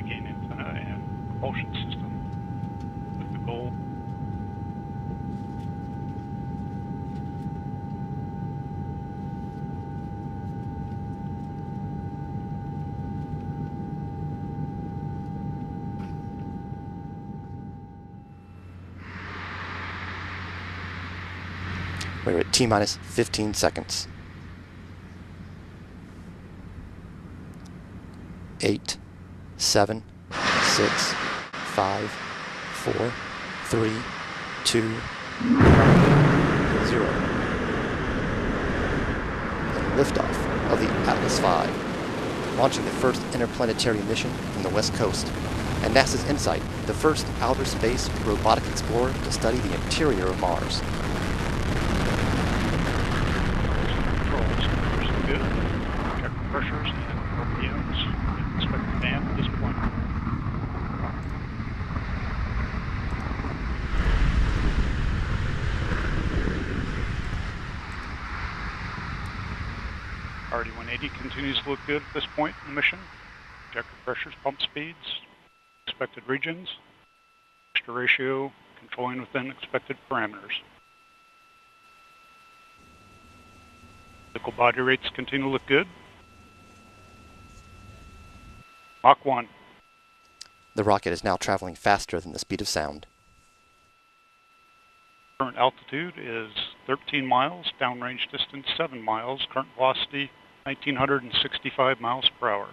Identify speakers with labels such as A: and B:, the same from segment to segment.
A: high-gain antenna and propulsion system with the goal.
B: We're at T-minus 15 seconds. 8, 7, 6, 5, 4, 3, 2, 0. And liftoff of the Atlas V, launching the first interplanetary mission from the West Coast, and NASA's InSight, the first outer space robotic explorer to study the interior of Mars.
A: Check pressures and RPMs. Expect the dam at this point. RD-180 continues to look good at this point in the mission. Check the pressures, pump speeds, expected regions, extra ratio, controlling within expected parameters. Vehicle body rates continue to look good. Mach 1.
B: The rocket is now traveling faster than the speed of sound.
A: Current altitude is 13 miles, downrange distance 7 miles, current velocity 1,965 miles per hour.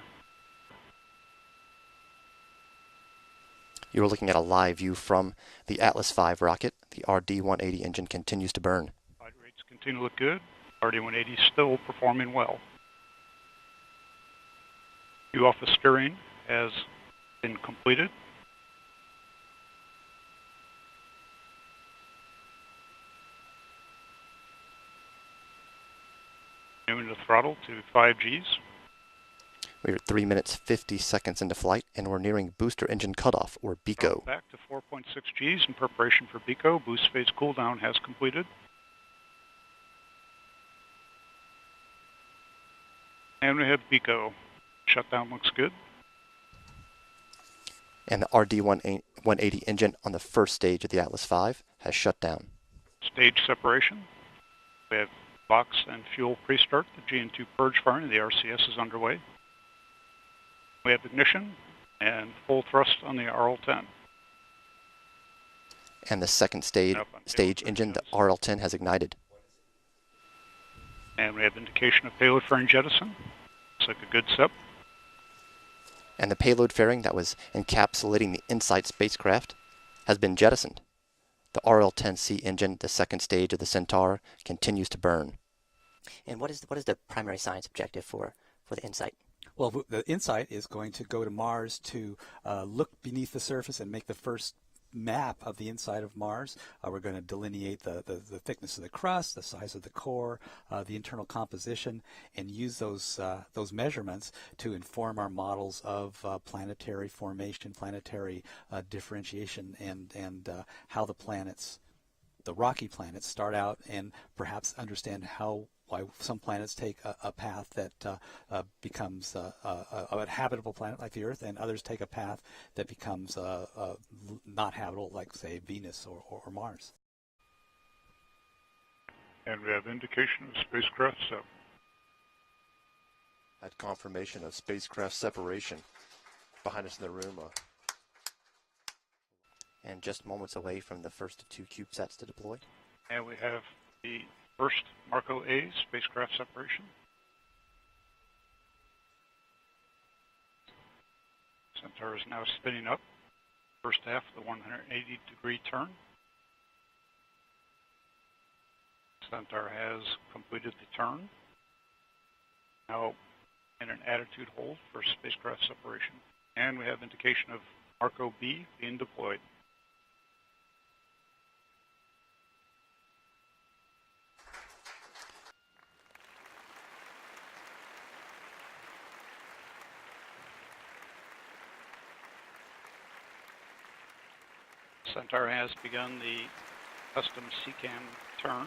B: You are looking at a live view from the Atlas V rocket. The RD-180 engine continues to burn.
A: Body rates continue to look good. RD-180 is still performing well. View off of steering has been completed. Moving the throttle to 5 Gs.
B: We're at 3 minutes 50 seconds into flight, and we're nearing booster engine cutoff, or BECO.
A: Back to 4.6 Gs in preparation for BECO. Boost phase cooldown has completed. And we have BECO. Shutdown looks good.
B: And the RD-180 engine on the first stage of the Atlas V has shut down.
A: Stage separation. We have box and fuel pre-start. The GN2 purge firing, the RCS is underway. We have ignition and full thrust on the RL-10.
B: And the second stage engine, the RL-10, has ignited.
A: And we have indication of payload fairing jettison. Looks like a good step.
B: And the payload fairing that was encapsulating the InSight spacecraft has been jettisoned. The RL-10C engine, the second stage of the Centaur, continues to burn.
C: And what is the primary science objective for the InSight?
D: Well, the InSight is going to go to Mars to look beneath the surface and make the first map of the inside of Mars. We're going to delineate the thickness of the crust, the size of the core, the internal composition, and use those measurements to inform our models of planetary formation, planetary differentiation, and how the planets, the rocky planets, start out, and perhaps understand why some planets take a path that becomes a habitable planet like the Earth, and others take a path that becomes not habitable, like, say, Venus or Mars.
A: And we have indication of spacecraft separation.
B: That confirmation of spacecraft separation behind us in the room. And just moments away from the first 2 CubeSats to deploy.
A: And we have the first Marco A spacecraft separation. Centaur is now spinning up. First half of the 180-degree turn. Centaur has completed the turn. Now in an attitude hold for spacecraft separation. And we have indication of Marco B being deployed. Centaur has begun the custom CCAM turn.